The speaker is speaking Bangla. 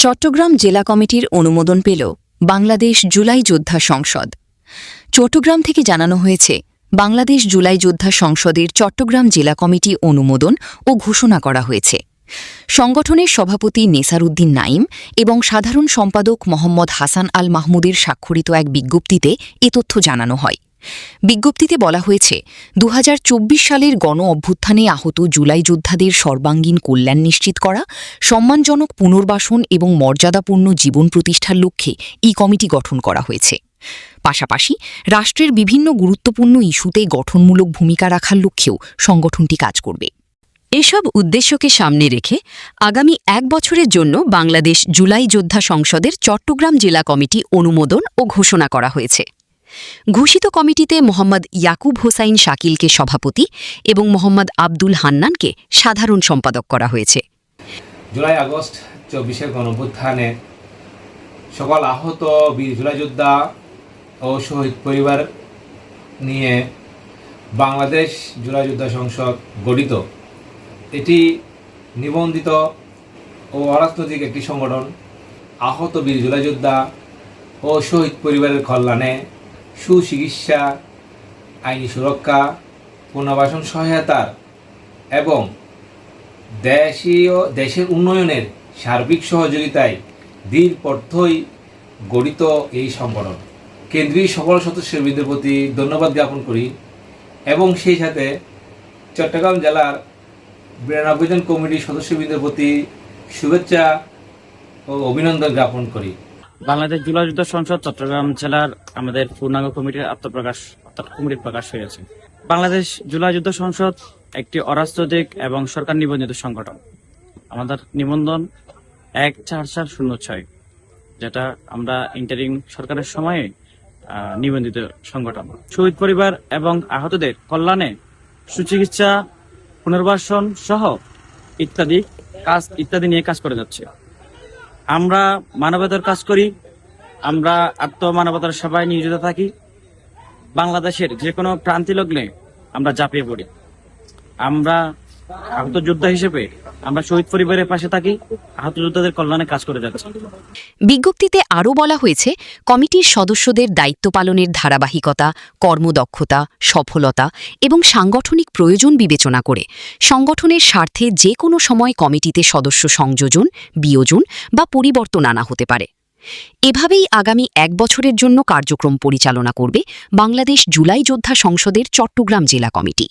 চট্টগ্রাম জেলা কমিটির অনুমোদন পেল বাংলাদেশ জুলাই যোদ্ধা সংসদ। চট্টগ্রাম থেকে জানানো হয়েছে, বাংলাদেশ জুলাই যোদ্ধা সংসদের চট্টগ্রাম জেলা কমিটি অনুমোদন ও ঘোষণা করা হয়েছে। সংগঠনের সভাপতি নেসার উদ্দিন নাইম এবং সাধারণ সম্পাদক মোহাম্মদ হাসান আল মাহমুদের স্বাক্ষরিত এক বিজ্ঞপ্তিতে এ তথ্য জানানো হয়। বিজ্ঞপ্তিতে বলা হয়েছে, ২০২৪ সালের গণ অভ্যুত্থানে আহত জুলাই যোদ্ধাদের সর্বাঙ্গীন কল্যাণ নিশ্চিত করা, সম্মানজনক পুনর্বাসন এবং মর্যাদাপূর্ণ জীবন প্রতিষ্ঠার লক্ষ্যে এই কমিটি গঠন করা হয়েছে। পাশাপাশি রাষ্ট্রের বিভিন্ন গুরুত্বপূর্ণ ইস্যুতে গঠনমূলক ভূমিকা রাখার লক্ষ্যেও সংগঠনটি কাজ করবে। এসব উদ্দেশ্যকে সামনে রেখে আগামী ১ বছরের জন্য বাংলাদেশ জুলাই যোদ্ধা সংসদের চট্টগ্রাম জেলা কমিটি অনুমোদন ও ঘোষণা করা হয়েছে। ঘোষিত কমিটিতে মোহাম্মদ ইয়াকুব হোসাইন শাকিলকে সভাপতি এবং মোহাম্মদ আব্দুল হান্নানকে সাধারণ সম্পাদক করা হয়েছে। জুলাই আগস্ট ২৪-এর গণঅভ্যুত্থানে সকল আহত বীর জুলাই যোদ্ধা ও শহীদ পরিবার নিয়ে বাংলাদেশ জুলাই যোদ্ধা সংসদ গঠিত। এটি নিবন্ধিত ও অরাজনৈতিক একটি সংগঠন। আহত বীর জুলাই যোদ্ধা ও শহীদ পরিবারের কল্যাণে সুচিকিৎসা, আইনি সুরক্ষা, পুনর্বাসন সহায়তার এবং দেশের উন্নয়নের সার্বিক সহযোগিতায় দৃঢ়প্রত্যয়ী গঠিত এই সংগঠন। কেন্দ্রীয় সকল সদস্যবৃন্দের প্রতি ধন্যবাদ জ্ঞাপন করি এবং সেই সাথে চট্টগ্রাম জেলার ৯২ জন কমিটির সদস্যবৃন্দের প্রতি শুভেচ্ছা ও অভিনন্দন জ্ঞাপন করি। বাংলাদেশ জুলাই যোদ্ধা সংসদ চট্টগ্রাম জেলার আমাদের পূর্ণাঙ্গ কমিটির কমিটির প্রকাশ হয়েছে। বাংলাদেশ জুলাই যোদ্ধা সংসদ একটি অরাজনৈতিক এবং সরকার নিবন্ধিত সংগঠন। আমাদের নিবন্ধন ১৪৪০৬, যেটা আমরা ইন্টারিম সরকারের সময়ে নিবন্ধিত সংগঠন। শহীদ পরিবার এবং আহতদের কল্যাণে সুচিকিৎসা, পুনর্বাসন সহ ইত্যাদি নিয়ে কাজ করে যাচ্ছে। আমরা মানবতার কাজ করি, আমরা আত্মমানবতার সেবায় নিয়োজিত থাকি। বাংলাদেশের যে কোনো প্রান্তি লগ্নে আমরা ঝাঁপিয়ে পড়ি। আমরা আহত যোদ্ধা হিসেবে আমরা শহীদ পরিবারের পাশে থাকি, আহত যোদ্ধাদের কল্যাণে কাজ করে যাচ্ছি। বিজ্ঞপ্তিতে আরও বলা হয়েছে, কমিটির সদস্যদের দায়িত্ব পালনের ধারাবাহিকতা, কর্মদক্ষতা, সফলতা এবং সাংগঠনিক প্রয়োজন বিবেচনা করে সংগঠনের স্বার্থে যে কোনো সময় কমিটিতে সদস্য সংযোজন, বিয়োজন বা পরিবর্তন আনা হতে পারে। এভাবেই আগামী ১ বছরের জন্য কার্যক্রম পরিচালনা করবে বাংলাদেশ জুলাই যোদ্ধা সংসদের চট্টগ্রাম জেলা কমিটি।